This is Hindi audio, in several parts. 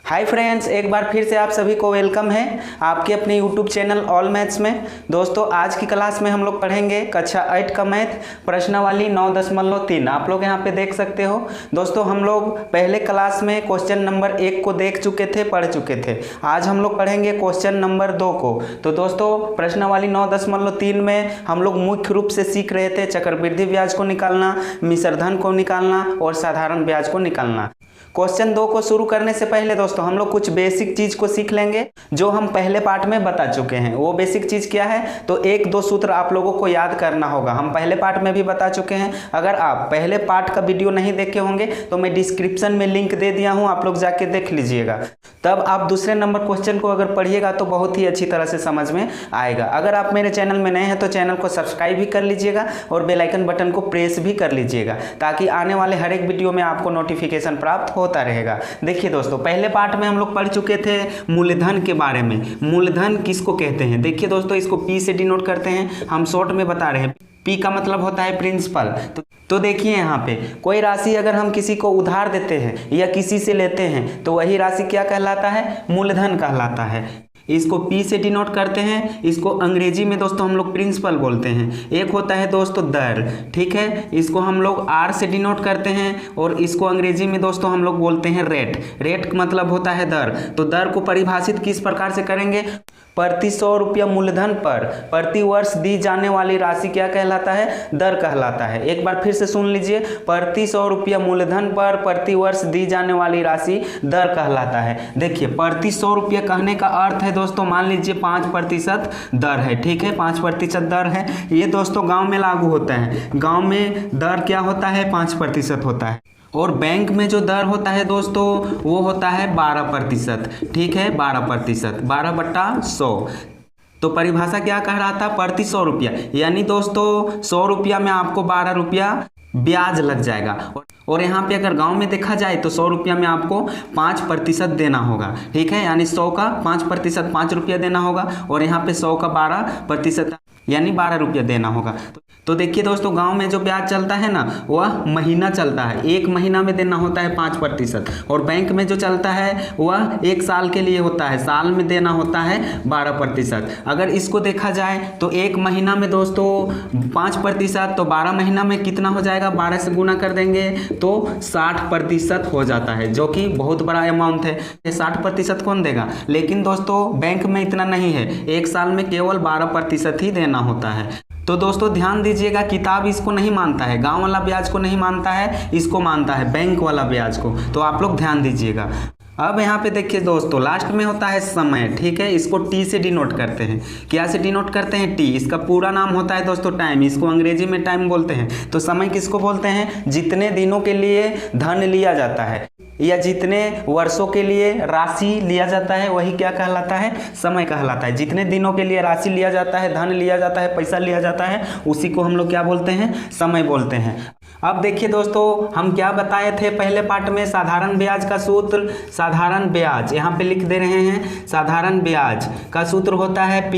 हाय फ्रेंड्स, एक बार फिर से आप सभी को वेलकम है आपके अपने यूट्यूब चैनल ऑल मैथ्स में। दोस्तों आज की क्लास में हम लोग पढ़ेंगे कक्षा 8 का मैथ प्रश्नावली 9.3। आप लोग यहाँ पे देख सकते हो। दोस्तों हम लोग पहले क्लास में क्वेश्चन नंबर 1 को देख चुके थे, पढ़ चुके थे। आज हम लोग पढ़ेंगे क्वेश्चन नंबर 2 को। तो दोस्तों प्रश्नावली 9.3 में हम लोग मुख्य रूप से सीख रहे थे चक्रवृद्धि ब्याज को निकालना, मिश्र धन को निकालना और साधारण ब्याज को निकालना। क्वेश्चन 2 को शुरू करने से पहले दोस्तों हम लोग कुछ बेसिक चीज को सीख लेंगे जो हम पहले पार्ट में बता चुके हैं। वो बेसिक चीज क्या है, तो 1-2 सूत्र आप लोगों को याद करना होगा। हम पहले पार्ट में भी बता चुके हैं। अगर आप पहले पार्ट का वीडियो नहीं देखे होंगे तो मैं डिस्क्रिप्शन में लिंक दे दिया हूं, आप लोग जाके देख लीजिएगा। तब आप दूसरे नंबर क्वेश्चन को अगर पढ़िएगा तो बहुत ही अच्छी तरह से समझ में आएगा। अगर आप मेरे चैनल में नए हैं तो चैनल को सब्सक्राइब भी कर लीजिएगा और बेल आइकन बटन को प्रेस भी कर लीजिएगा, ताकि आने वाले हर एक वीडियो में आपको नोटिफिकेशन प्राप्त होता रहेगा। देखिए दोस्तों पहले पार्ट में हम लोग पढ़ चुके थे मूलधन के बारे में। मूलधन किसको कहते हैं? देखिए दोस्तों इसको पी से डिनोट करते हैं, हम शॉर्ट में बता रहे हैं। पी का मतलब होता है प्रिंसिपल। तो देखिए यहाँ पे कोई राशि अगर हम किसी को उधार देते हैं या किसी से लेते हैं तो वही राशि क्या कहलाता है? मूलधन कहलाता है। इसको P से डिनोट करते हैं। इसको अंग्रेजी में दोस्तों हम लोग प्रिंसिपल बोलते हैं। एक होता है दोस्तों दर, ठीक है, इसको हम लोग R से डिनोट करते हैं और इसको अंग्रेजी में दोस्तों हम लोग बोलते हैं रेट। रेट मतलब होता है दर। तो दर को परिभाषित किस प्रकार से करेंगे? प्रति 100 रुपया मूलधन पर प्रति वर्ष दी जाने वाली राशि क्या कहलाता है? दर कहलाता है। एक बार फिर से सुन लीजिए, प्रति 100 रुपया मूलधन पर प्रति वर्ष दी जाने वाली राशि दर कहलाता है। देखिए प्रति 100 रुपया कहने का अर्थ है दोस्तों, मान लीजिए 5% दर है, ठीक है, 5% दर है। ये दोस्तों गांव में लागू होता है। गांव में दर क्या होता है? 5% होता है। और बैंक में जो दर होता है दोस्तों वो होता है 12%, ठीक है, 12%, 12/100। तो परिभाषा क्या कह रहा था? प्रति 100 रुपया, यानी दोस्तों 100 रुपया में आपको 12 रुपया ब्याज लग जाएगा। और यहाँ पे अगर गांव में देखा जाए तो 100 रुपया में आपको 5% देना होगा, ठीक है, यानी 100 का 5%, 5 रुपया देना होगा। और यहाँ पे 100 का 12% यानी 12 रुपया देना होगा। तो देखिए दोस्तों गांव में जो ब्याज चलता है ना वह महीना चलता है, 1 महीना में देना होता है 5%। और बैंक में जो चलता है वह 1 साल के लिए होता है, साल में देना होता है 12%। अगर इसको देखा जाए तो 1 महीना में दोस्तों 5%, तो 12 महीना में कितना हो जाएगा? 12 से गुना कर देंगे तो 60% हो जाता है, जो कि बहुत बड़ा अमाउंट है। 60% कौन देगा? लेकिन दोस्तों बैंक में इतना नहीं है, 1 साल में केवल 12% ही देना होता है। तो दोस्तों ध्यान दीजिएगा, किताब इसको नहीं मानता है, गांव वाला ब्याज को नहीं मानता है, इसको मानता है बैंक वाला ब्याज को। तो आप लोग ध्यान दीजिएगा। अब यहाँ पे देखिए दोस्तों लास्ट में होता है समय, ठीक है, इसको टी से डिनोट करते हैं। क्या से डिनोट करते हैं? टी। इसका पूरा नाम होता है दोस्तों टाइम, इसको अंग्रेजी में टाइम बोलते हैं। तो समय किसको बोलते हैं? जितने दिनों के लिए धन लिया जाता है या जितने वर्षों के लिए राशि लिया जाता है वही क्या कहलाता है? समय कहलाता है। जितने दिनों के लिए राशि लिया जाता है, धन लिया जाता है, पैसा लिया जाता है, उसी को हम लोग क्या बोलते हैं? समय बोलते हैं। अब देखिए दोस्तों हम क्या बताए थे पहले पार्ट में? साधारण ब्याज का सूत्र। साधारण ब्याज यहाँ पे लिख दे रहे हैं। साधारण ब्याज का सूत्र होता है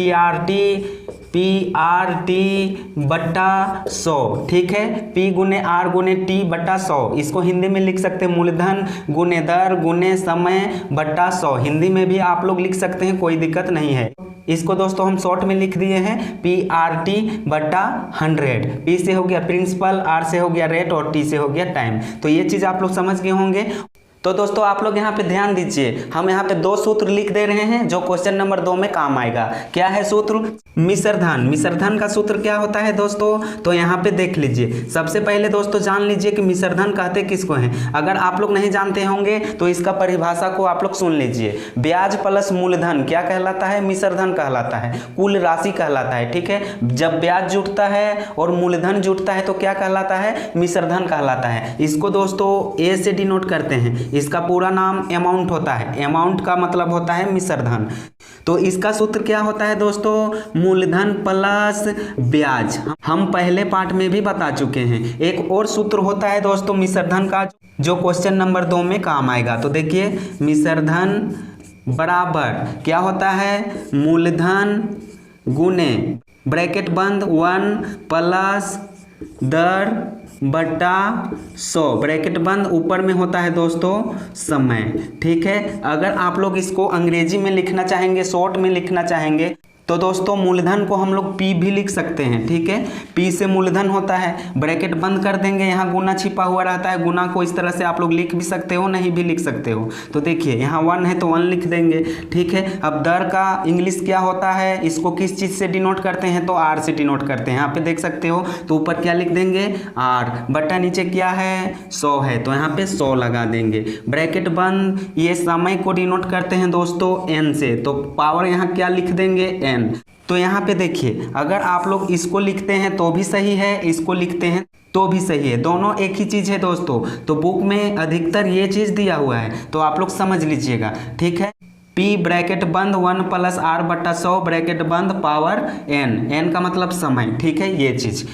P/100, ठीक है, P/R/T/100। इसको हिंदी में लिख सकते हैं मूलधन गुने दर गुने समय बट्टा 100। हिंदी में भी आप लोग लिख सकते हैं, कोई दिक्कत नहीं है। इसको दोस्तों हम शॉर्ट में लिख दिए हैं P/RT/100। P से हो गया प्रिंसिपल, R से हो गया रेट और T से हो गया टाइम। तो ये चीज़ आप लोग समझ गए होंगे। तो दोस्तों आप लोग यहाँ पे ध्यान दीजिए, हम यहाँ पे 2 सूत्र लिख दे रहे हैं जो क्वेश्चन नंबर 2 में काम आएगा। क्या है सूत्र? मिश्र धन। मिश्र धन का सूत्र क्या होता है दोस्तों? तो यहाँ पे देख लीजिए। सबसे पहले दोस्तों जान लीजिए कि मिश्र धन कहते किसको हैं। अगर आप लोग नहीं जानते होंगे तो इसका परिभाषा को आप लोग सुन लीजिए। ब्याज प्लस मूलधन क्या कहलाता है? मिश्र धन कहलाता है, कुल राशि कहलाता है, ठीक है। जब ब्याज जुटता है और मूलधन जुटता है तो क्या कहलाता है? मिश्र धन कहलाता है। इसको दोस्तों ए से डिनोट करते हैं। इसका पूरा नाम अमाउंट होता है। अमाउंट का मतलब होता है मिश्र धन। तो इसका सूत्र क्या होता है दोस्तों? मूलधन प्लस ब्याज। हम पहले पार्ट में भी बता चुके हैं। एक और सूत्र होता है दोस्तों मिश्र धन का, जो क्वेश्चन नंबर 2 में काम आएगा। तो देखिए मिश्र धन बराबर क्या होता है? मूलधन गुने ब्रैकेट बंद 1 प्लस दर बटा 100 ब्रैकेट बंद, ऊपर में होता है दोस्तों समय। ठीक है, अगर आप लोग इसको अंग्रेजी में लिखना चाहेंगे, शॉर्ट में लिखना चाहेंगे तो दोस्तों मूलधन को हम लोग P भी लिख सकते हैं। ठीक है, P से मूलधन होता है, ब्रैकेट बंद कर देंगे, यहाँ गुना छिपा हुआ रहता है, गुना को इस तरह से आप लोग लिख भी सकते हो, नहीं भी लिख सकते हो। तो देखिए यहाँ 1 है तो 1 लिख देंगे। ठीक है, अब दर का इंग्लिश क्या होता है, इसको किस चीज़ से डिनोट करते हैं, तो R से डिनोट करते हैं। यहाँ पे देख सकते हो, तो ऊपर क्या लिख देंगे R, बटा नीचे क्या है 100 है, तो यहाँ पे 100 लगा देंगे, ब्रैकेट बंद। ये समय को डिनोट करते हैं दोस्तों N से, तो पावर यहाँ क्या लिख देंगे N। तो यहाँ पे देखिए, अगर आप लोग इसको लिखते हैं तो भी सही है, इसको लिखते हैं तो भी सही है, दोनों एक ही चीज़ है दोस्तों। तो बुक में अधिकतर ये चीज़ दिया हुआ है, तो आप लोग समझ लीजिएगा। ठीक है, P ब्रैकेट बंद 1 + R बटा 100 ब्रैकेट बंद पावर N, N का मतलब समय। ठीक है, ये चीज़।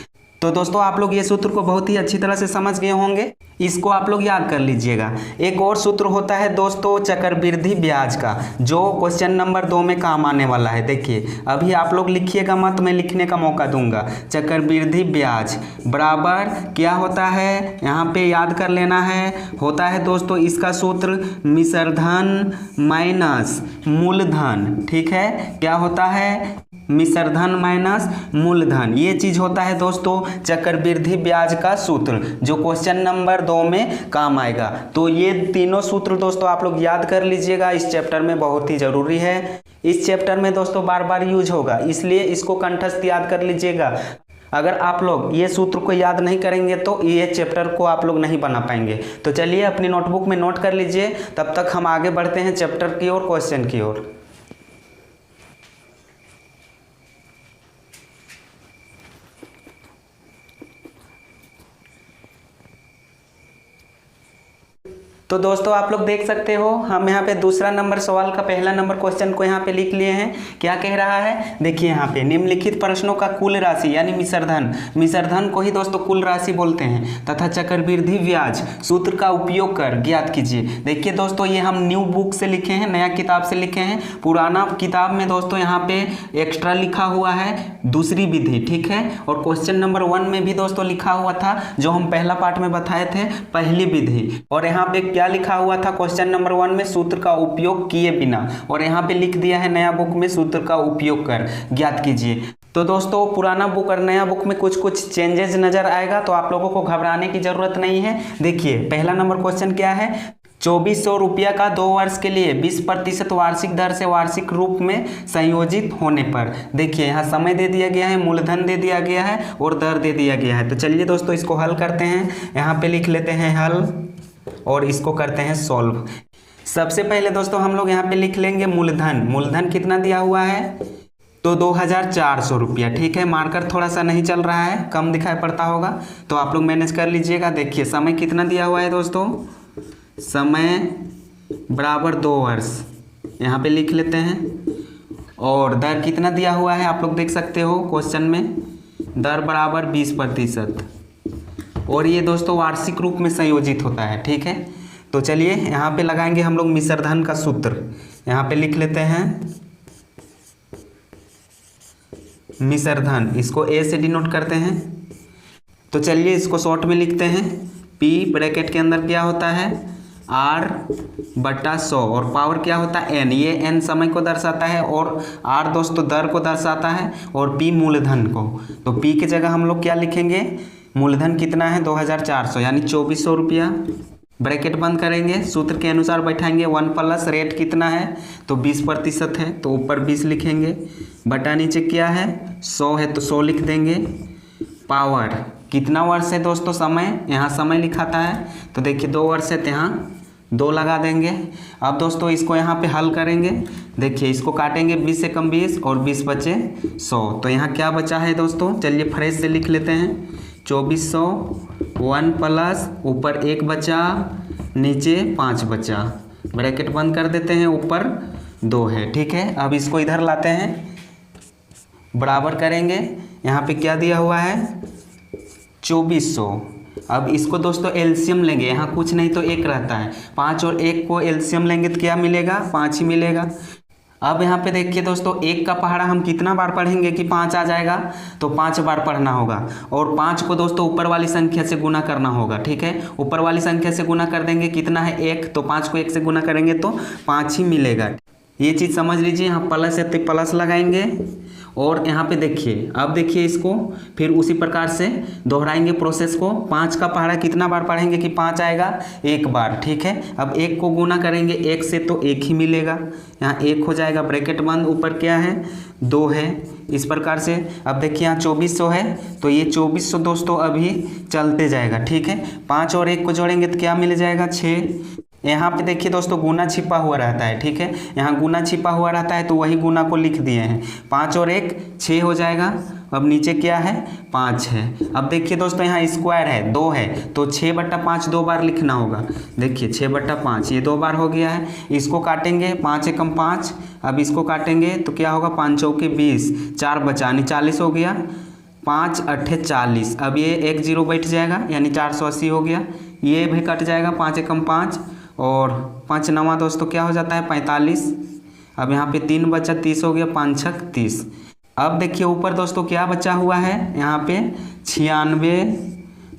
तो दोस्तों आप लोग ये सूत्र को बहुत ही अच्छी तरह से समझ गए होंगे, इसको आप लोग याद कर लीजिएगा। एक और सूत्र होता है दोस्तों चक्रवृद्धि ब्याज का, जो क्वेश्चन नंबर 2 में काम आने वाला है। देखिए अभी आप लोग लिखिएगा मत, मैं लिखने का मौका दूंगा। चक्रवृद्धि ब्याज बराबर क्या होता है, यहाँ पे याद कर लेना है, होता है दोस्तों इसका सूत्र मिश्रधन माइनस मूलधन। ठीक है, क्या होता है, मिश्रधन माइनस मूलधन, ये चीज होता है दोस्तों चक्रवृद्धि ब्याज का सूत्र, जो क्वेश्चन नंबर 2 में काम आएगा। तो ये तीनों सूत्र दोस्तों आप लोग याद कर लीजिएगा, इस चैप्टर में बहुत ही जरूरी है। इस चैप्टर में दोस्तों बार बार यूज होगा, इसलिए इसको कंठस्थ याद कर लीजिएगा। अगर आप लोग ये सूत्र को याद नहीं करेंगे तो ये चैप्टर को आप लोग नहीं बना पाएंगे। तो चलिए अपनी नोटबुक में नोट कर लीजिए, तब तक हम आगे बढ़ते हैं चैप्टर की ओर, क्वेश्चन की ओर। तो दोस्तों आप लोग देख सकते हो, हम यहाँ पे दूसरा नंबर सवाल का पहला नंबर क्वेश्चन को यहाँ पे लिख लिए हैं। क्या कह रहा है, देखिए यहाँ पे निम्नलिखित प्रश्नों का कुल राशि यानी मिश्रधन, मिश्रधन को ही दोस्तों कुल राशि बोलते हैं, तथा चक्रवृद्धि ब्याज सूत्र का उपयोग कर ज्ञात कीजिए। देखिए दोस्तों ये हम न्यू बुक से लिखे हैं, नया किताब से लिखे हैं। पुराना किताब में दोस्तों यहाँ पे एक्स्ट्रा लिखा हुआ है दूसरी विधि। ठीक है, और क्वेश्चन नंबर 1 में भी दोस्तों लिखा हुआ था, जो हम पहला पार्ट में बताए थे, पहली विधि। और यहाँ पे क्या लिखा हुआ था क्वेश्चन नंबर 1 में, सूत्र का उपयोग किए बिना, और यहाँ पे लिख दिया है नया बुक में सूत्र का उपयोग कर ज्ञात कीजिए। तो दोस्तों पुराना बुक और नया बुक में कुछ कुछ चेंजेस नजर आएगा, तो आप लोगों को घबराने की जरूरत नहीं है। देखिए पहला नंबर क्वेश्चन क्या है, 2400 रुपया का 2 वर्ष के लिए 20% वार्षिक दर से वार्षिक रूप में संयोजित होने पर। देखिए यहाँ समय दे दिया गया है, मूलधन दे दिया गया है और दर दे दिया गया है। तो चलिए दोस्तों इसको हल करते हैं, यहाँ पे लिख लेते हैं हल और इसको करते हैं सॉल्व। सबसे पहले दोस्तों हम लोग यहाँ पे लिख लेंगे मूलधन। मूलधन कितना दिया हुआ है, तो 2400 रुपया। ठीक है, मार्कर थोड़ा सा नहीं चल रहा है, कम दिखाई पड़ता होगा, तो आप लोग मैनेज कर लीजिएगा। देखिए समय कितना दिया हुआ है दोस्तों, समय बराबर 2 वर्ष, यहाँ पे लिख लेते हैं। और दर कितना दिया हुआ है आप लोग देख सकते हो क्वेश्चन में, दर बराबर 20%, और ये दोस्तों वार्षिक रूप में संयोजित होता है। ठीक है, तो चलिए यहाँ पे लगाएंगे हम लोग मिश्रधन का सूत्र, यहाँ पे लिख लेते हैं मिश्रधन, इसको ए से डिनोट करते हैं। तो चलिए इसको शॉर्ट में लिखते हैं, P ब्रैकेट के अंदर क्या होता है R बटा 100, और पावर क्या होता है N, ये N समय को दर्शाता है और R दोस्तों दर को दर्शाता है, और P मूलधन को। तो P की जगह हम लोग क्या लिखेंगे, मूलधन कितना है 2400 यानी 2400 रुपया, ब्रैकेट बंद करेंगे, सूत्र के अनुसार बैठाएंगे, 1 प्लस रेट कितना है तो 20% है, तो ऊपर 20 लिखेंगे, बटा नीचे क्या है 100 है तो 100 लिख देंगे, पावर कितना वर्ष है दोस्तों, समय, यहाँ समय लिखाता है, तो देखिए 2 वर्ष है तो यहाँ 2 लगा देंगे। अब दोस्तों इसको यहाँ पे हल करेंगे, देखिए इसको काटेंगे, 20 से कम 20 और 20 बचे 100, तो यहाँ क्या बचा है दोस्तों, चलिए फ्रेश से लिख लेते हैं 2400, 1 प्लस ऊपर 1 बचा, नीचे 5 बचा, ब्रैकेट बंद कर देते हैं, ऊपर 2 है। ठीक है, अब इसको इधर लाते हैं, बराबर करेंगे, यहाँ पे क्या दिया हुआ है 2400। अब इसको दोस्तों एलसीएम लेंगे, यहाँ कुछ नहीं तो 1 रहता है, 5 और 1 को एलसीएम लेंगे तो क्या मिलेगा 5 ही मिलेगा। अब यहाँ पे देखिए दोस्तों, 1 का पहाड़ा हम कितना बार पढ़ेंगे कि 5 आ जाएगा, तो 5 बार पढ़ना होगा। और 5 को दोस्तों ऊपर वाली संख्या से गुना करना होगा, ठीक है। ऊपर वाली संख्या से गुना कर देंगे, कितना है 1, तो 5 को 1 से गुना करेंगे तो 5 ही मिलेगा। ये चीज़ समझ लीजिए। यहाँ प्लस है तो प्लस लगाएंगे। और यहाँ पे देखिए, अब देखिए इसको फिर उसी प्रकार से दोहराएंगे प्रोसेस को। 5 का पहाड़ा कितना बार पढ़ेंगे कि 5 आएगा, 1 बार, ठीक है। अब 1 को गुना करेंगे 1 से तो 1 ही मिलेगा, यहाँ 1 हो जाएगा, ब्रैकेट बंद, ऊपर क्या है 2 है, इस प्रकार से। अब देखिए यहाँ 2400 है, तो ये 2400 दोस्तों अभी चलते जाएगा, ठीक है। 5 और 1 को जोड़ेंगे तो क्या मिल जाएगा 6। यहाँ पे देखिए दोस्तों गुना छिपा हुआ रहता है, ठीक है। यहाँ गुना छिपा हुआ रहता है तो वही गुना को लिख दिए हैं। 5 और 1 6 हो जाएगा। अब नीचे क्या है 5 है। अब देखिए दोस्तों यहाँ स्क्वायर है 2 है, तो 6/5 2 बार लिखना होगा। देखिए 6/5 ये 2 बार हो गया है। इसको काटेंगे, 5 एकम 5। अब इसको काटेंगे तो क्या होगा, 5 चौके 20, 4 बचा यानी 40 हो गया। 5 8 40। अब ये 1 0 बैठ जाएगा यानी 480 हो गया। ये भी कट जाएगा, 5 एकम 5 और 5 9 दोस्तों क्या हो जाता है 45। अब यहाँ पे 3 बचा, 30 हो गया, 5 6 30। अब देखिए ऊपर दोस्तों क्या बचा हुआ है, यहाँ पे 96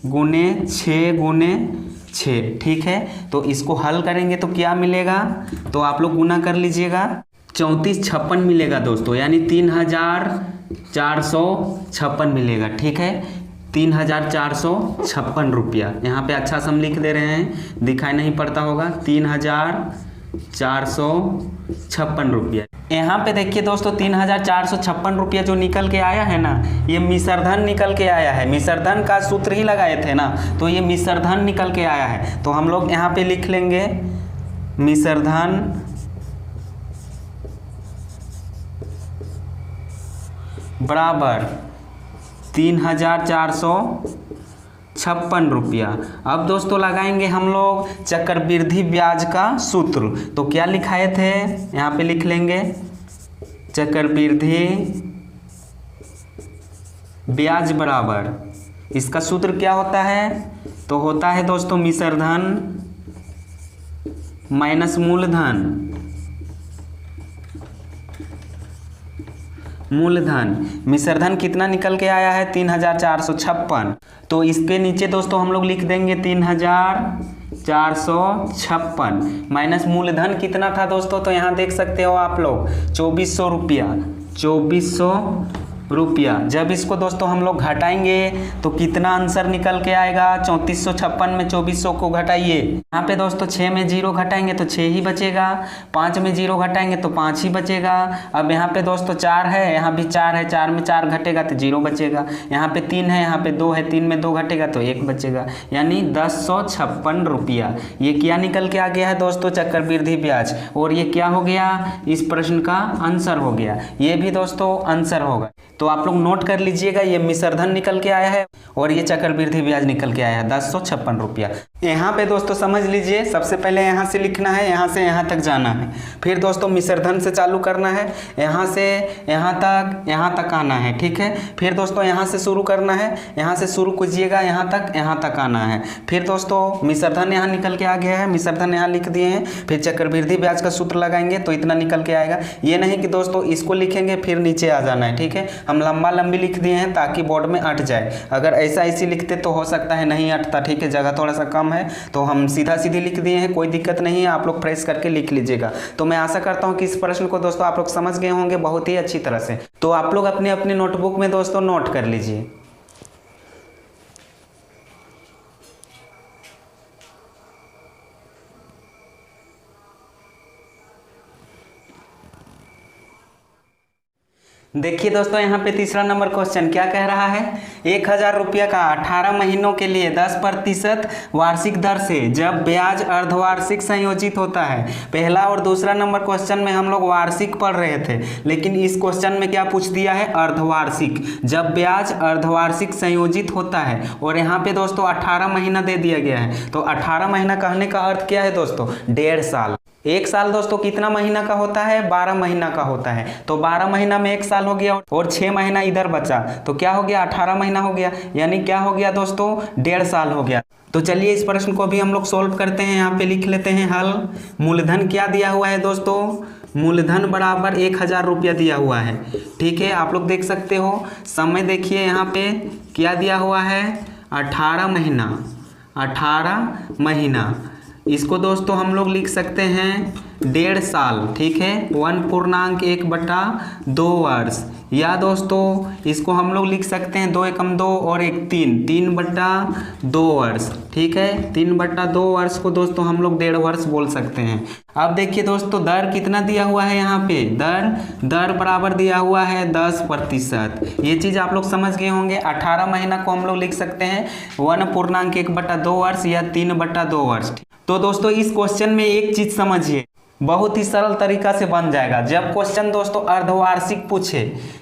गुने 6 गुने 6, ठीक है। तो इसको हल करेंगे तो क्या मिलेगा, तो आप लोग गुना कर लीजिएगा, 3456 मिलेगा दोस्तों, यानी 3456 मिलेगा, ठीक है। 3456 रुपया। यहाँ पे अच्छा से हम लिख दे रहे हैं, दिखाई नहीं पड़ता होगा, 3456 रुपया। यहाँ पे देखिए दोस्तों 3456 रुपया जो निकल के आया है ना, ये मिश्रधन निकल के आया है। मिश्रधन का सूत्र ही लगाए थे ना, तो ये मिश्रधन निकल के आया है। तो हम लोग यहाँ पे लिख लेंगे मिश्रधन बराबर 3456 रुपया। अब दोस्तों लगाएंगे हम लोग चक्रवृद्धि ब्याज का सूत्र। तो क्या लिखाए थे, यहाँ पे लिख लेंगे चक्रवृद्धि ब्याज बराबर, इसका सूत्र क्या होता है, तो होता है दोस्तों मिश्रधन माइनस मूलधन। मूलधन मिश्रधन कितना निकल के आया है 3456। तो इसके नीचे दोस्तों हम लोग लिख देंगे 3456 माइनस मूलधन कितना था दोस्तों, तो यहाँ देख सकते हो आप लोग 2400 रुपया। 2400 रुपया। जब इसको दोस्तों हम लोग घटाएंगे तो कितना आंसर निकल के आएगा, 3456 में 2400 को घटाइए। यहाँ पे दोस्तों 6 में 0 घटाएंगे तो 6 ही बचेगा, 5 में 0 घटाएंगे तो 5 ही बचेगा। अब यहाँ पे दोस्तों 4 है, यहाँ भी 4 है, 4 में 4 घटेगा तो 0 बचेगा। यहाँ पे 3 है, यहाँ पे 2 है, 3 में 2 घटेगा तो 1 बचेगा, यानी 1056 रुपया। ये क्या निकल के आ गया है दोस्तों, चक्रवृद्धि ब्याज। और ये क्या हो गया, इस प्रश्न का आंसर हो गया। ये भी दोस्तों आंसर होगा। तो आप लोग नोट कर लीजिएगा, ये मिश्रधन निकल के आया है और ये चक्रवृद्धि ब्याज निकल के आया है 1056 रुपया। यहाँ पे दोस्तों समझ लीजिए, सबसे पहले यहाँ से लिखना है, यहाँ से यहाँ तक जाना है, फिर दोस्तों मिश्रधन से चालू करना है, यहाँ से यहाँ तक आना है, ठीक है। फिर दोस्तों यहाँ से शुरू करना है, यहाँ से शुरू कीजिएगा, यहाँ तक आना है। फिर दोस्तों मिश्रधन यहाँ निकल के आ गया है, मिश्रधन यहाँ लिख दिए हैं। फिर चक्रवृद्धि ब्याज का सूत्र लगाएंगे तो इतना निकल के आएगा। ये नहीं कि दोस्तों इसको लिखेंगे फिर नीचे आ जाना है, ठीक है। हम लंबा लंबी लिख दिए हैं ताकि बोर्ड में अट जाए। अगर ऐसी लिखते तो हो सकता है नहीं अटता, ठीक है, जगह थोड़ा सा कम है, तो हम सीधा सीधी लिख दिए हैं, कोई दिक्कत नहीं है। आप लोग फ्रेश करके लिख लीजिएगा। तो मैं आशा करता हूं कि इस प्रश्न को दोस्तों आप लोग समझ गए होंगे बहुत ही अच्छी तरह से। तो आप लोग अपने अपने नोटबुक में दोस्तों नोट कर लीजिए। देखिए दोस्तों यहाँ पे तीसरा नंबर क्वेश्चन क्या कह रहा है, 1000 रुपया का 18 महीनों के लिए 10% वार्षिक दर से जब ब्याज अर्धवार्षिक संयोजित होता है। पहला और दूसरा नंबर क्वेश्चन में हम लोग वार्षिक पढ़ रहे थे, लेकिन इस क्वेश्चन में क्या पूछ दिया है, अर्धवार्षिक। जब ब्याज अर्धवार्षिक संयोजित होता है और यहाँ पे दोस्तों 18 महीना दे दिया गया है। तो 18 महीना कहने का अर्थ क्या है दोस्तों, 1.5 साल। 1 साल दोस्तों कितना महीना का होता है, 12 महीना का होता है। तो 12 महीना में 1 साल हो गया और 6 महीना इधर बचा, तो क्या हो गया, 18 महीना हो गया, यानी क्या हो गया दोस्तों, 1.5 साल हो गया। तो चलिए इस प्रश्न को भी हम लोग सोल्व करते हैं। यहाँ पे लिख लेते हैं हल। मूलधन क्या दिया हुआ है दोस्तों, मूलधन बराबर 1000 रुपया दिया हुआ है। ठीक है, आप लोग देख सकते हो। समय देखिए यहाँ पे क्या दिया हुआ है, 18 महीना। 18 महीना, इसको दोस्तों हम लोग लिख सकते हैं 1.5 साल। ठीक है, 1.1/2 वर्ष, या दोस्तों इसको हम लोग लिख सकते हैं 2 एकम 2 और 1 3, 3/2 वर्ष। ठीक है, 3/2 वर्ष को दोस्तों हम लोग 1.5 वर्ष बोल सकते हैं। अब देखिए दोस्तों, दर कितना दिया हुआ है यहाँ पे, दर बराबर दिया हुआ है 10%। ये चीज़ आप लोग समझ गए होंगे। 18 महीना को हम लोग लिख सकते हैं 1.1/2 वर्ष या 3/2 वर्ष। तो दोस्तों इस क्वेश्चन में एक चीज़ समझिए, बहुत ही सरल तरीका से बन जाएगा। जब क्वेश्चन दोस्तों अर्धवार्षिक पूछे,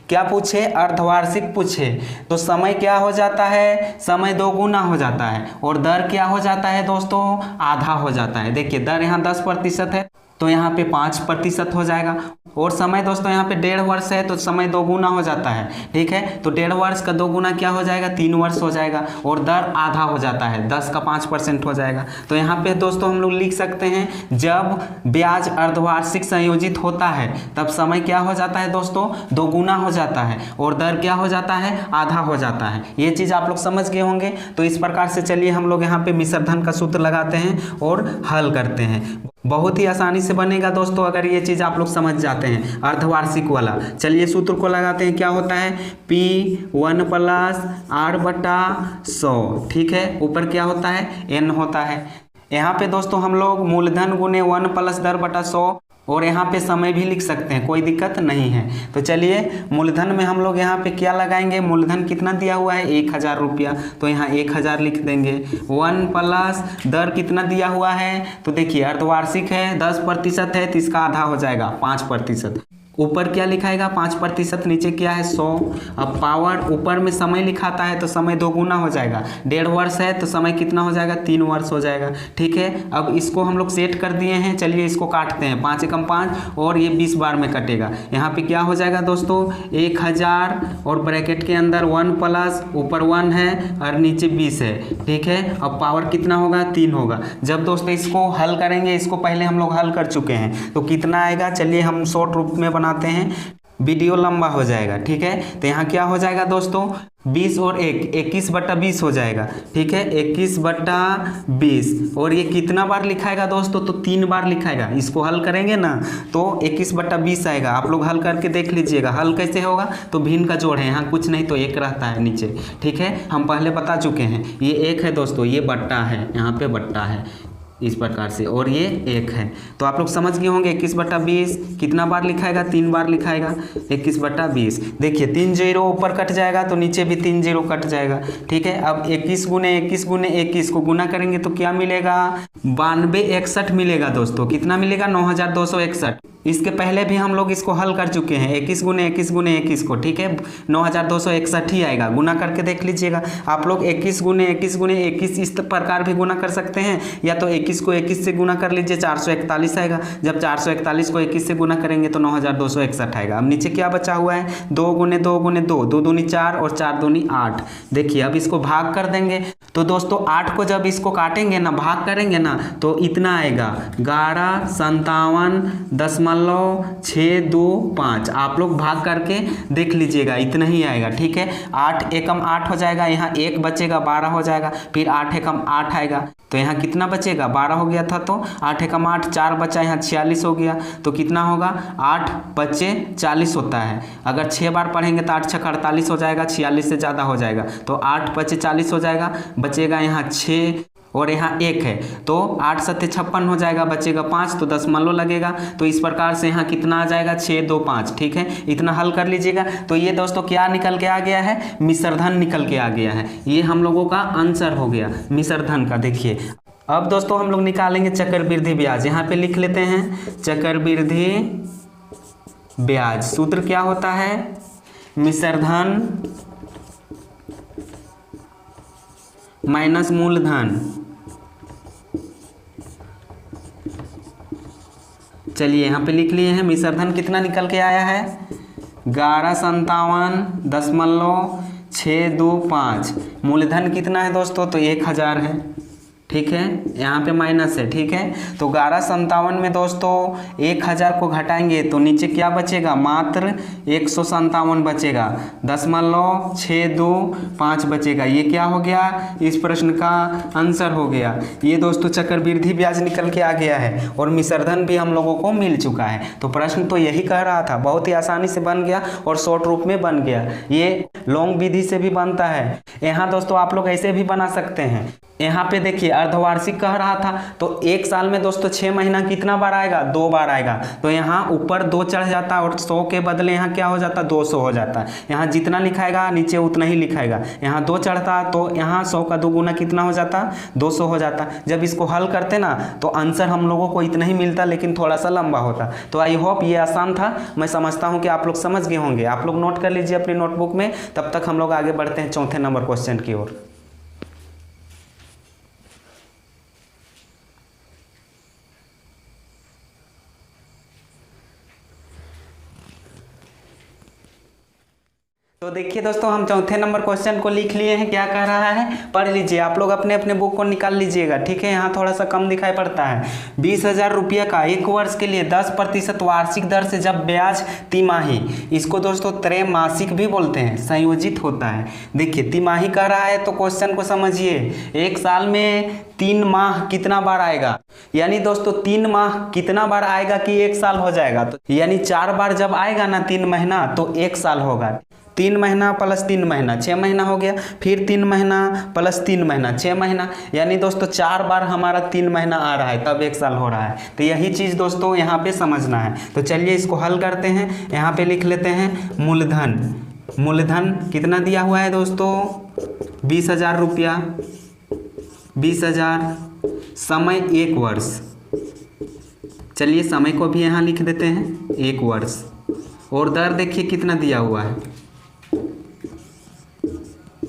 क्या पूछे, अर्धवार्षिक पूछे, तो समय क्या हो जाता है, समय 2 गुना हो जाता है, और दर क्या हो जाता है दोस्तों, आधा हो जाता है। देखिए दर यहाँ 10% है तो यहाँ पे 5% हो जाएगा, और समय दोस्तों यहाँ पे 1.5 वर्ष है तो समय 2 गुना हो जाता है। ठीक है, तो 1.5 वर्ष का 2 गुना क्या हो जाएगा, 3 वर्ष हो जाएगा, और दर आधा हो जाता है, 10 का 5% हो जाएगा। तो यहाँ पे दोस्तों हम लोग लिख सकते हैं जब ब्याज अर्धवार्षिक संयोजित होता है तब समय क्या हो जाता है दोस्तों, 2 गुना हो जाता है, और दर क्या हो जाता है, आधा हो जाता है। ये चीज़ आप लोग समझ गए होंगे। तो इस प्रकार से चलिए हम लोग यहाँ पे मिश्र धन का सूत्र लगाते हैं और हल करते हैं। बहुत ही आसानी से बनेगा दोस्तों अगर ये चीज़ आप लोग समझ जाते हैं, अर्धवार्षिक वाला। चलिए सूत्र को लगाते हैं। क्या होता है, P1 + R/100। ठीक है, ऊपर क्या होता है, N होता है। यहाँ पे दोस्तों हम लोग मूलधन गुने 1 + दर/100 और यहाँ पे समय भी लिख सकते हैं, कोई दिक्कत नहीं है। तो चलिए मूलधन में हम लोग यहाँ पे क्या लगाएंगे, मूलधन कितना दिया हुआ है, 1000 रुपया, तो यहाँ 1000 लिख देंगे। 1 + दर कितना दिया हुआ है, तो देखिए अर्धवार्षिक है, 10% है तो इसका आधा हो जाएगा 5%। ऊपर क्या लिखाएगा, 5%, नीचे क्या है 100। अब पावर ऊपर में समय लिखाता है तो समय 2 गुना हो जाएगा। 1.5 वर्ष है तो समय कितना हो जाएगा, 3 वर्ष हो जाएगा। ठीक है, अब इसको हम लोग सेट कर दिए हैं। चलिए इसको काटते हैं, 5 एकम 5 और ये 20 बार में कटेगा। यहाँ पे क्या हो जाएगा दोस्तों, 1000 और ब्रैकेट के अंदर 1 + ऊपर 1 है और नीचे 20 है। ठीक है, अब पावर कितना होगा, 3 होगा। जब दोस्तों इसको हल करेंगे, इसको पहले हम लोग हल कर चुके हैं, तो कितना आएगा, चलिए हम शॉर्ट रूप में बनाते हैं, वीडियो लंबा हो जाएगा। ठीक है, तो यहाँ क्या हो जाएगा दोस्तों, 20 और 1 21/20 हो जाएगा। ठीक है, 21/20, और ये कितना बार लिखाएगा दोस्तों, तो 3 बार लिखाएगा। इसको हल करेंगे ना तो 21/20 आएगा। आप लोग हल करके देख लीजिएगा। हल कैसे होगा, तो भिन्न का जोड़ है, यहाँ कुछ नहीं तो 1 रहता है नीचे। ठीक है, हम पहले बता चुके हैं। ये 1 है दोस्तों, ये बट्टा है, यहाँ पे बट्टा है इस प्रकार से, और ये 1 है। तो आप लोग समझ गए होंगे 21/20 कितना बार लिखाएगा, 3 बार लिखाएगा। 21/20, देखिए 3 0 ऊपर कट जाएगा तो नीचे भी 3 0 कट जाएगा। ठीक है, अब 21 गुने 21 को गुना करेंगे तो क्या मिलेगा, 9261 मिलेगा दोस्तों। कितना मिलेगा, 9261। इसके पहले भी हम लोग इसको हल कर चुके हैं, 21 गुने 21 को। ठीक है, 9261 ही आएगा। गुना करके देख लीजिएगा आप लोग, 21 गुने 21 इस प्रकार भी गुना कर सकते हैं, या तो 21 को 21 से गुना कर लीजिए, 441 आएगा। जब 441 को 21 से गुना करेंगे तो 9261 आएगा। अब नीचे क्या बचा हुआ है, 2 गुने 2 गुने 2, 2 दूनी 4 और 4 दूनी 8। देखिए अब इसको भाग कर देंगे तो दोस्तों 8 को जब इसको काटेंगे ना, भाग करेंगे ना, तो इतना आएगा 11.57.625। आप लोग भाग करके देख लीजिएगा, इतना ही आएगा। ठीक है, 8 एकम 8 हो जाएगा, यहाँ 1 बचेगा, 12 हो जाएगा। फिर 8 एकम 8 आएगा तो यहाँ कितना बचेगा, 12 हो गया था, तो 8 एकम 8, 4 बचा, यहाँ 46 हो गया। तो कितना होगा, 8 बचे 40 होता है। अगर 6 बार पढ़ेंगे तो 8 6 48 हो जाएगा, 46 से ज़्यादा हो जाएगा। तो 8 बचे 40 हो जाएगा, बचेगा यहाँ 6 और यहाँ 1 है, तो 8 7 56 हो जाएगा, बचेगा 5, तो दशमलव लगेगा। तो इस प्रकार से यहाँ कितना आ जाएगा, 625। ठीक है, इतना हल कर लीजिएगा। तो ये दोस्तों क्या निकल के आ गया है, मिश्रधन निकल के आ गया है। ये हम लोगों का आंसर हो गया मिश्रधन का। देखिए अब दोस्तों हम लोग निकालेंगे चक्रवृद्धि ब्याज। यहाँ पे लिख लेते हैं चक्रवृद्धि ब्याज। सूत्र क्या होता है, मिश्रधन माइनस मूलधन। चलिए यहाँ पे लिख लिए हैं, मिश्रधन कितना निकल के आया है, 1157.625। मूलधन कितना है दोस्तों, तो 1000 है। ठीक है, यहाँ पे माइनस है। ठीक है, तो 1157 में दोस्तों 1000 को घटाएंगे तो नीचे क्या बचेगा, मात्र 157 बचेगा। 0.625 बचेगा। ये क्या हो गया, इस प्रश्न का आंसर हो गया। ये दोस्तों चक्रवृद्धि ब्याज निकल के आ गया है और मिश्रधन भी हम लोगों को मिल चुका है। तो प्रश्न तो यही कह रहा था, बहुत ही आसानी से बन गया और शॉर्ट रूप में बन गया। ये लॉन्ग विधि से भी बनता है। यहाँ दोस्तों आप लोग ऐसे भी बना सकते हैं। यहाँ पे देखिए अर्धवार्षिक कह रहा था, तो एक साल में दोस्तों 6 महीना कितना बार आएगा, 2 बार आएगा। तो यहाँ ऊपर 2 चढ़ जाता और 100 के बदले यहाँ क्या हो जाता, 200 हो जाता। यहाँ जितना लिखाएगा नीचे उतना ही लिखाएगा। यहाँ 2 चढ़ता तो यहाँ 100 का 2 गुना कितना हो जाता, 200 हो जाता। जब इसको हल करते ना तो आंसर हम लोगों को इतना ही मिलता, लेकिन थोड़ा सा लंबा होता। तो आई होप ये आसान था। मैं समझता हूँ कि आप लोग समझ गए होंगे। आप लोग नोट कर लीजिए अपनी नोटबुक में। तब तक हम लोग आगे बढ़ते हैं चौथे नंबर क्वेश्चन की ओर। तो देखिए दोस्तों हम चौथे नंबर क्वेश्चन को लिख लिए हैं। क्या कह रहा है, पढ़ लीजिए। आप लोग अपने अपने बुक को निकाल लीजिएगा। ठीक है, यहाँ थोड़ा सा कम दिखाई पड़ता है। 20,000 रुपये का 1 वर्ष के लिए 10% वार्षिक दर से जब ब्याज तिमाही, इसको दोस्तों त्रैमासिक भी बोलते हैं, संयोजित होता है। देखिए तिमाही कह रहा है तो क्वेश्चन को समझिए। एक साल में 3 माह कितना बार आएगा, यानी दोस्तों 3 माह कितना बार आएगा कि 1 साल हो जाएगा। तो यानी 4 बार जब आएगा ना 3 महीना तो 1 साल होगा। 3 महीना प्लस 3 महीना 6 महीना हो गया, फिर 3 महीना प्लस 3 महीना 6 महीना, यानी दोस्तों 4 बार हमारा 3 महीना आ रहा है, तब 1 साल हो रहा है। तो यही चीज़ दोस्तों यहाँ पे समझना है। तो चलिए इसको हल करते हैं। यहाँ पे लिख लेते हैं मूलधन। मूलधन कितना दिया हुआ है दोस्तों, 20,000 रुपया, 20,000, समय 1 वर्ष। चलिए समय को भी यहाँ लिख देते हैं 1 वर्ष, और दर देखिए कितना दिया हुआ है।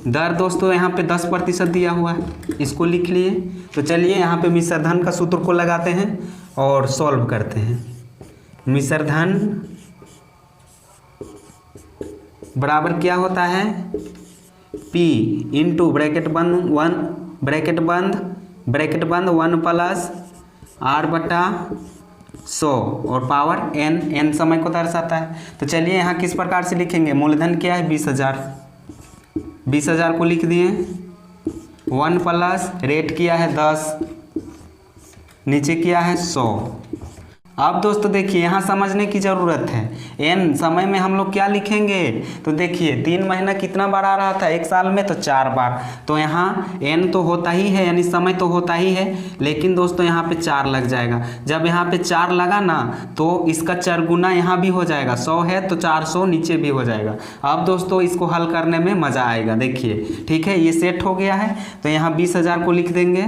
दर दोस्तों यहाँ पे 10% दिया हुआ है, इसको लिख लिए। तो चलिए यहाँ पे मिश्रधन का सूत्र को लगाते हैं और सॉल्व करते हैं। मिश्रधन बराबर क्या होता है, P इंटू ब्रैकेट बंद 1 प्लस R/100 और पावर n समय को दर्शाता है। तो चलिए यहाँ किस प्रकार से लिखेंगे, मूलधन क्या है 20,000 को लिख दिए, 1 प्लस रेट किया है 10, नीचे किया है 100। अब दोस्तों देखिए यहाँ समझने की ज़रूरत है। n समय में हम लोग क्या लिखेंगे, तो देखिए 3 महीना कितना बार आ रहा था 1 साल में, तो 4 बार। तो यहाँ n तो होता ही है, यानी समय तो होता ही है, लेकिन दोस्तों यहाँ पे 4 लग जाएगा। जब यहाँ पे 4 लगा ना तो इसका 4 गुना यहाँ भी हो जाएगा। 100 है तो 400 नीचे भी हो जाएगा। अब दोस्तों इसको हल करने में मज़ा आएगा। देखिए ठीक है, ये सेट हो गया है। तो यहाँ 20,000 को लिख देंगे,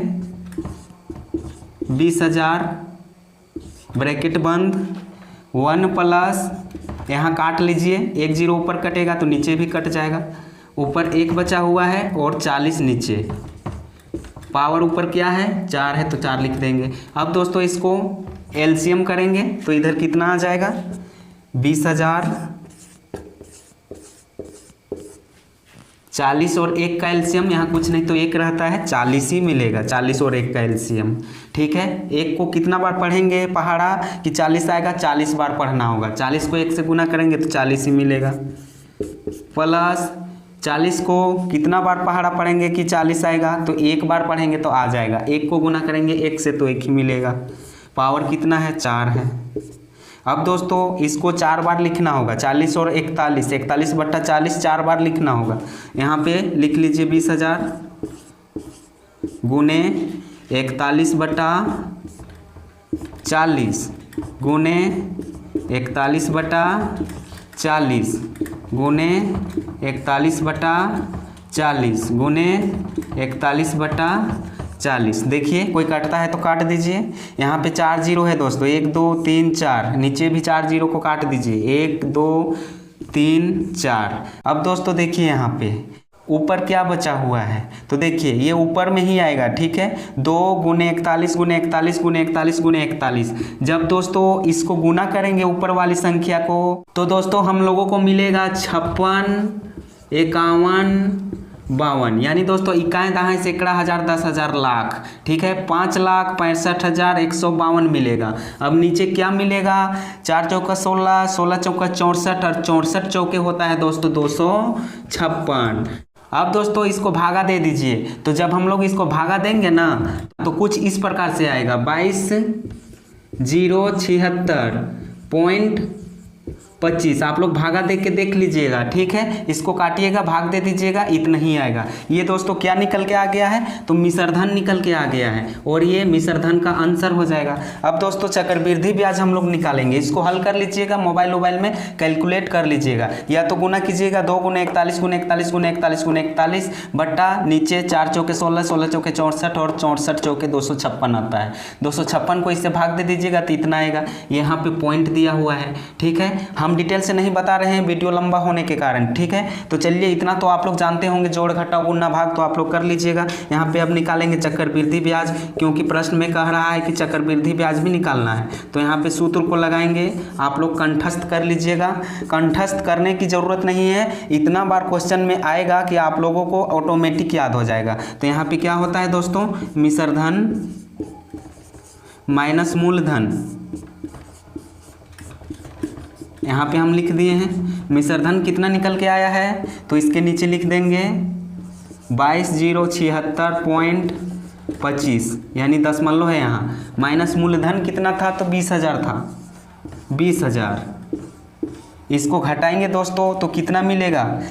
20,000 ब्रैकेट बंद 1 प्लस, यहाँ काट लीजिए, 1 0 ऊपर कटेगा तो नीचे भी कट जाएगा। ऊपर 1 बचा हुआ है और 40 नीचे, पावर ऊपर क्या है 4 है तो 4 लिख देंगे। अब दोस्तों इसको एलसीएम करेंगे तो इधर कितना आ जाएगा, 20,000, 40 और 1 का एलसीएम, यहाँ कुछ नहीं तो 1 रहता है, 40 ही मिलेगा। 40 और 1 का एलसीएम, ठीक है। 1 को कितना बार पढ़ेंगे पहाड़ा कि 40 आएगा, 40 बार पढ़ना होगा। 40 को 1 से गुना करेंगे तो 40 ही मिलेगा, प्लस 40 को कितना बार पहाड़ा पढ़ेंगे कि 40 आएगा, तो 1 बार पढ़ेंगे तो आ जाएगा। 1 को गुना करेंगे 1 से तो 1 ही मिलेगा। पावर कितना है 4 है। अब दोस्तों इसको 4 बार लिखना होगा, 40 और 41, 41/40 4 बार लिखना होगा। यहाँ पे लिख लीजिए 20,000 गुने 41/40 गुने 41/40 गुने 41/40 गुने 41/40। देखिए कोई काटता है तो काट दीजिए। यहाँ पे 4 0 है दोस्तों, 1 2 3 4, नीचे भी 4 0 को काट दीजिए, 1 2 3 4। अब दोस्तों देखिए यहाँ पे ऊपर क्या बचा हुआ है, तो देखिए ये ऊपर में ही आएगा, ठीक है। 2 गुने 41 गुने 41 गुने 41 गुने 41। जब दोस्तों इसको गुना करेंगे ऊपर वाली संख्या को, तो दोस्तों हम लोगों को मिलेगा 56, 51, 52, यानी दोस्तों इकाई दहाई सैकड़ा हज़ार 10,000 लाख, ठीक है, 5,65,152 मिलेगा। अब नीचे क्या मिलेगा, 4 चौका 16, 16 चौका 64 और 64 चौके होता है दोस्तों 256। अब दोस्तों इसको भागा दे दीजिए, तो जब हम लोग इसको भागा देंगे ना तो कुछ इस प्रकार से आएगा 22,076.25। आप लोग भागा दे के देख लीजिएगा, ठीक है, इसको काटिएगा, भाग दे दीजिएगा, इतना ही आएगा। ये दोस्तों क्या निकल के आ गया है, तो मिश्रधन निकल के आ गया है और ये मिश्रधन का आंसर हो जाएगा। अब दोस्तों चक्रवृद्धि ब्याज हम लोग निकालेंगे, इसको हल कर लीजिएगा, मोबाइल में कैलकुलेट कर लीजिएगा, या तो गुना कीजिएगा 2 गुना 41 गुना 41 गुना 41 गुना 41 बट्टा नीचे 4 चौके 16, 16 चौके 64 और 64 चौके 256 आता है। 256 को इससे भाग दे दीजिएगा तो इतना आएगा। यहाँ पे पॉइंट दिया हुआ है, ठीक है, हम डिटेल से नहीं बता रहे हैं वीडियो लंबा होने के कारण, ठीक है। तो चलिए इतना तो आप लोग जानते होंगे, जोड़ घटाव गुणा भाग तो आप लोग कर लीजिएगा। यहाँ पे अब निकालेंगे चक्रवृद्धि ब्याज, क्योंकि प्रश्न में कह रहा है कि चक्रवृद्धि ब्याज भी निकालना है। तो यहाँ पे सूत्र को लगाएंगे, आप लोग कंठस्थ कर लीजिएगा। कंठस्थ करने की जरूरत नहीं है, इतना बार क्वेश्चन में आएगा कि आप लोगों को ऑटोमेटिक याद हो जाएगा। तो यहाँ पे क्या होता है दोस्तों, मिश्रधन माइनस मूलधन, यहाँ पे हम लिख दिए हैं। मिश्रधन कितना निकल के आया है, तो इसके नीचे लिख देंगे 22,076.25, यानी दशमलव है यहाँ, माइनस मूलधन कितना था, तो 20,000 था, 20,000। इसको घटाएंगे दोस्तों तो कितना मिलेगा,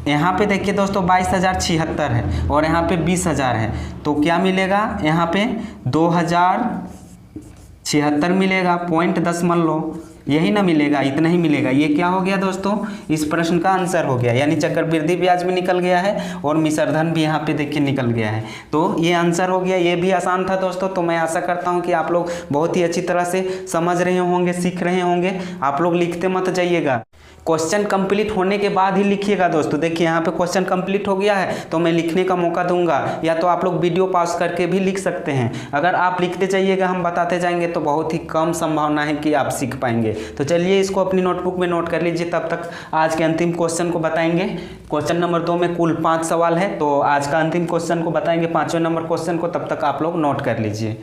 यहाँ पे देखिए दोस्तों 22,076 है और यहाँ पे 20,000 है, तो क्या मिलेगा, यहाँ पे 2,076 मिलेगा, पॉइंट दशमलव, यही ना मिलेगा, इतना ही मिलेगा। ये क्या हो गया दोस्तों, इस प्रश्न का आंसर हो गया, यानी चक्रवृद्धि ब्याज भी निकल गया है और मिश्रधन भी यहाँ पे देखिए निकल गया है। तो ये आंसर हो गया, ये भी आसान था दोस्तों। तो मैं आशा करता हूँ कि आप लोग बहुत ही अच्छी तरह से समझ रहे होंगे, सीख रहे होंगे। आप लोग लिखते मत जाइएगा, क्वेश्चन कंप्लीट होने के बाद ही लिखिएगा दोस्तों। देखिए यहाँ पे क्वेश्चन कंप्लीट हो गया है तो मैं लिखने का मौका दूंगा, या तो आप लोग वीडियो पॉज करके भी लिख सकते हैं। अगर आप लिखते जाइएगा, हम बताते जाएंगे, तो बहुत ही कम संभावना है कि आप सीख पाएंगे। तो चलिए इसको अपनी नोटबुक में नोट कर लीजिए, तब तक आज के अंतिम क्वेश्चन को बताएंगे। क्वेश्चन नंबर 2 में कुल 5 सवाल है, तो आज का अंतिम क्वेश्चन को बताएंगे, 5वें नंबर क्वेश्चन को, तब तक आप लोग नोट कर लीजिए।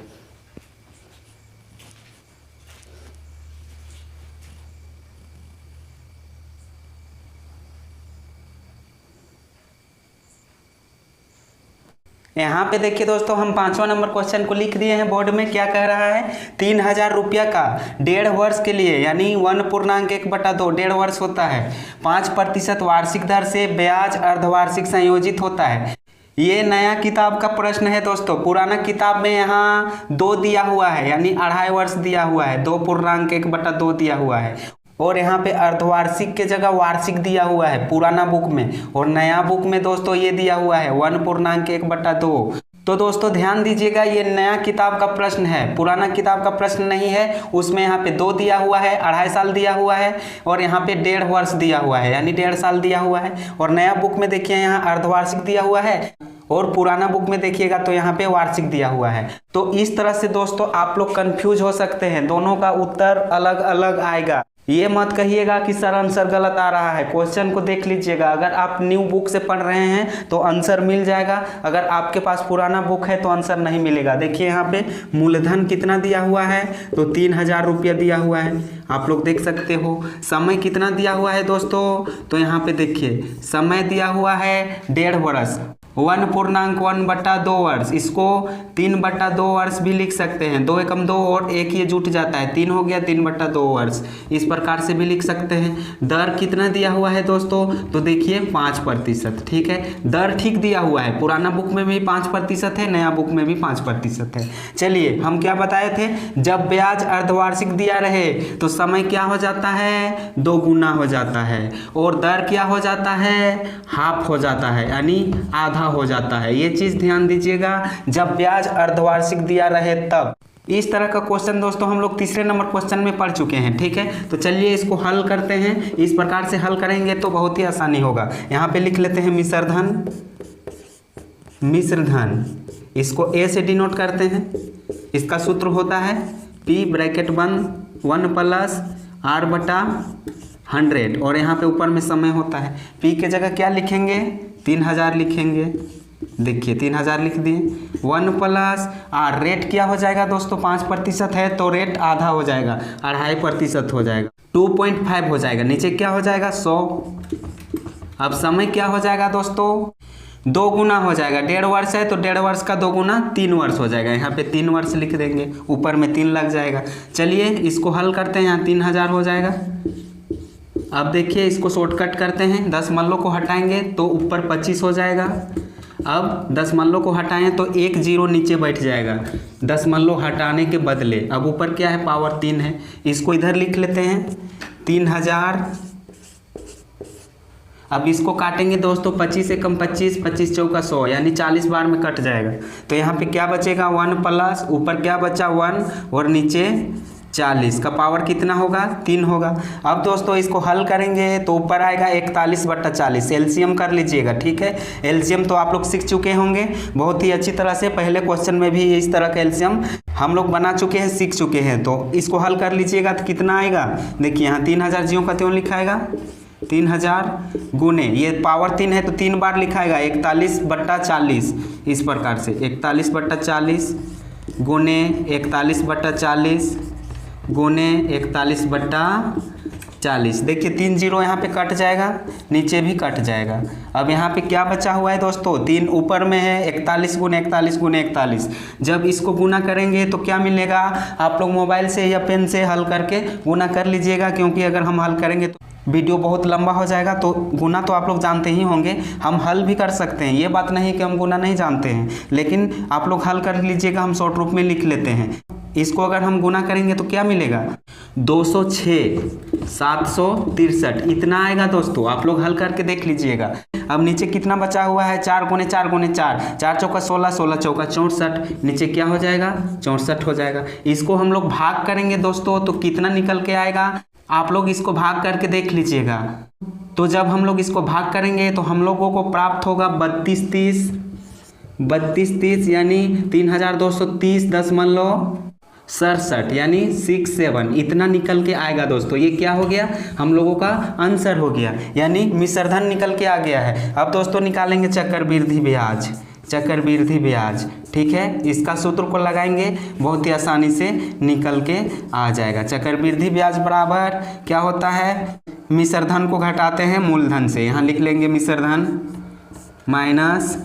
यहाँ पे देखिए दोस्तों, हम 5वां नंबर क्वेश्चन को लिख दिए हैं बोर्ड में। क्या कह रहा है, 3,000 रुपया का 1.5 वर्ष के लिए, यानी 1.1/2 1.5 वर्ष होता है, 5% वार्षिक दर से ब्याज अर्धवार्षिक संयोजित होता है। ये नया किताब का प्रश्न है दोस्तों। पुराना किताब में यहाँ 2 दिया हुआ है, यानी 2.5 वर्ष दिया हुआ है, 2.1/2 दिया हुआ है, और यहाँ पे अर्धवार्षिक के जगह वार्षिक दिया हुआ है पुराना बुक में, और नया बुक में दोस्तों ये दिया हुआ है 1.1/2। तो दोस्तों ध्यान दीजिएगा, ये नया किताब का प्रश्न है, पुराना किताब का प्रश्न नहीं है। उसमें यहाँ पे 2 दिया हुआ है, 2.5 साल दिया हुआ है, और यहाँ पे 1.5 वर्ष दिया हुआ है, यानी 1.5 साल दिया हुआ है। और नया बुक में देखिए यहाँ अर्धवार्षिक दिया हुआ है, और पुराना बुक में देखिएगा तो यहाँ पे वार्षिक दिया हुआ है। तो इस तरह से दोस्तों आप लोग कंफ्यूज हो सकते हैं, दोनों का उत्तर अलग अलग आएगा। ये मत कहिएगा कि सर आंसर गलत आ रहा है, क्वेश्चन को देख लीजिएगा। अगर आप न्यू बुक से पढ़ रहे हैं तो आंसर मिल जाएगा, अगर आपके पास पुराना बुक है तो आंसर नहीं मिलेगा। देखिए यहाँ पे मूलधन कितना दिया हुआ है, तो 3,000 रुपया दिया हुआ है, आप लोग देख सकते हो। समय कितना दिया हुआ है दोस्तों, तो यहाँ पे देखिए समय दिया हुआ है 1.5 वर्ष, 1.1/2 वर्ष, इसको 3/2 वर्ष भी लिख सकते हैं, 2 एकम 2 और 1 ये जुट जाता है, 3 हो गया, 3/2 वर्ष, इस प्रकार से भी लिख सकते हैं। दर कितना दिया हुआ है दोस्तों, तो देखिए 5%, ठीक है, दर ठीक दिया हुआ है, पुराना बुक में भी 5% है, नया बुक में भी 5% है। चलिए हम क्या बताए थे, जब ब्याज अर्धवार्षिक दिया रहे तो समय क्या हो जाता है, 2 गुना हो जाता है, और दर क्या हो जाता है, हाफ हो जाता है, यानी आधा हो जाता है। ये चीज ध्यान दीजिएगा, जब ब्याज अर्धवार्षिक दिया रहे तब। इस तरह का क्वेश्चन दोस्तों हम लोग 3रे नंबर क्वेश्चन में पढ़ चुके हैं, ठीक है। तो चलिए इसको हल करते हैं, इस प्रकार से हल करेंगे तो बहुत ही आसानी होगा। यहाँ पे लिख लेते हैं मिश्रधन, मिश्रधन, इसको ए से डिनोट करते हैं। इसका सूत्र होता है P ब्रैकेट 1 + R/100, और यहाँ पे ऊपर में समय होता है। P के जगह क्या लिखेंगे, 3000 लिखेंगे। देखिए 3000 लिख दिए। 1 प्लस रेट क्या हो जाएगा दोस्तों, 5% है तो रेट आधा हो जाएगा, 2.5% हो जाएगा, 2.5 हो जाएगा। नीचे क्या हो जाएगा 100। अब समय क्या हो जाएगा दोस्तों, 2 गुना हो जाएगा। 1.5 वर्ष है तो 1.5 वर्ष का 2 गुना 3 वर्ष हो जाएगा। यहाँ पे 3 वर्ष लिख देंगे, ऊपर में 3 लग जाएगा। चलिए इसको हल करते हैं, यहाँ 3000 हो जाएगा। अब देखिए इसको शॉर्टकट करते हैं, 10 मल्लों को हटाएंगे तो ऊपर 25 हो जाएगा। अब 10 मल्लों को हटाएं तो 1 0 नीचे बैठ जाएगा 10 मल्लों हटाने के बदले। अब ऊपर क्या है, पावर 3 है, इसको इधर लिख लेते हैं 3000। अब इसको काटेंगे दोस्तों, 25 एकम 25, 25 चौका 100, यानी 40 बार में कट जाएगा। तो यहाँ पे क्या बचेगा 1 प्लस, ऊपर क्या बचा 1 और नीचे 40 का पावर कितना होगा 3 होगा। अब दोस्तों इसको हल करेंगे तो ऊपर आएगा 41/40। एलसीएम कर लीजिएगा, ठीक है। एलसीएम तो आप लोग सीख चुके होंगे बहुत ही अच्छी तरह से, पहले क्वेश्चन में भी इस तरह का एलसीएम हम लोग बना चुके हैं, सीख चुके हैं। तो इसको हल कर लीजिएगा तो कितना आएगा, देखिए यहाँ 3000 ज्यों का त्यों लिखाएगा, 3000 गुने ये पावर 3 है तो 3 बार लिखाएगा 41/40। इस प्रकार से 41/40 गुने 41/40 गुने 41/40। देखिए 3 0 यहाँ पे कट जाएगा, नीचे भी कट जाएगा। अब यहाँ पे क्या बचा हुआ है दोस्तों, 3 ऊपर में है, 41 गुने 41 गुने 41। जब इसको गुना करेंगे तो क्या मिलेगा, आप लोग मोबाइल से या पेन से हल करके गुना कर लीजिएगा, क्योंकि अगर हम हल करेंगे तो वीडियो बहुत लंबा हो जाएगा। तो गुना तो आप लोग जानते ही होंगे, हम हल भी कर सकते हैं, ये बात नहीं कि हम गुना नहीं जानते हैं, लेकिन आप लोग हल कर लीजिएगा, हम शॉर्ट रूप में लिख लेते हैं। इसको अगर हम गुना करेंगे तो क्या मिलेगा 206 763 इतना आएगा दोस्तों, आप लोग हल करके देख लीजिएगा। अब नीचे कितना बचा हुआ है, 4 गुने 4 गुने 4, 4 चौका 16, 16 चौका 64, नीचे क्या हो जाएगा 64 हो जाएगा। इसको हम लोग भाग करेंगे दोस्तों तो कितना निकल के आएगा, आप लोग इसको भाग करके देख लीजिएगा। तो जब हम लोग इसको भाग करेंगे तो हम लोगों को प्राप्त होगा 32 30 यानी 3230.67 यानी 67 इतना निकल के आएगा दोस्तों। ये क्या हो गया, हम लोगों का आंसर हो गया, यानी मिश्रधन निकल के आ गया है। अब दोस्तों निकालेंगे चक्रवृद्धि ब्याज, चक्रवृद्धि ब्याज, ठीक है। इसका सूत्र को लगाएंगे, बहुत ही आसानी से निकल के आ जाएगा। चक्रवृद्धि ब्याज बराबर क्या होता है, मिश्रधन को घटाते हैं मूलधन से, यहाँ लिख लेंगे मिश्रधन माइनस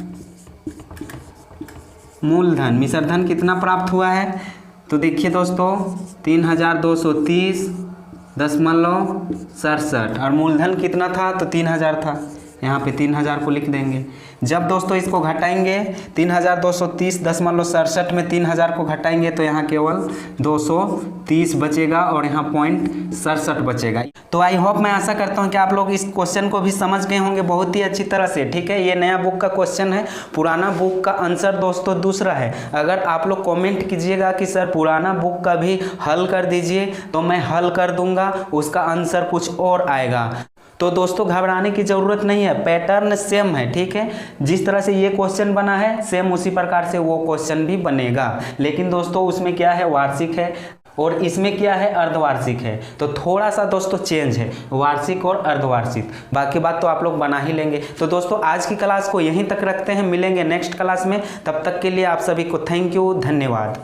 मूलधन। मिश्रधन कितना प्राप्त हुआ है, तो देखिए दोस्तों 3230.67 और मूलधन कितना था तो 3000 था, यहाँ पे 3000 को लिख देंगे। जब दोस्तों इसको घटाएंगे 3230.67 में 3000 को घटाएंगे तो यहाँ केवल 230 बचेगा और यहाँ 0.67 बचेगा। तो आई होप, मैं आशा करता हूँ कि आप लोग इस क्वेश्चन को भी समझ गए होंगे बहुत ही अच्छी तरह से, ठीक है। ये नया बुक का क्वेश्चन है, पुराना बुक का आंसर दोस्तों दूसरा है। अगर आप लोग कमेंट कीजिएगा कि सर पुराना बुक का भी हल कर दीजिए तो मैं हल कर दूंगा, उसका आंसर कुछ और आएगा। तो दोस्तों घबराने की ज़रूरत नहीं है, पैटर्न सेम है, ठीक है। जिस तरह से ये क्वेश्चन बना है सेम उसी प्रकार से वो क्वेश्चन भी बनेगा, लेकिन दोस्तों उसमें क्या है वार्षिक है और इसमें क्या है अर्धवार्षिक है, तो थोड़ा सा दोस्तों चेंज है वार्षिक और अर्धवार्षिक। बाकी बात तो आप लोग बना ही लेंगे। तो दोस्तों आज की क्लास को यहीं तक रखते हैं, मिलेंगे नेक्स्ट क्लास में, तब तक के लिए आप सभी को थैंक यू, धन्यवाद।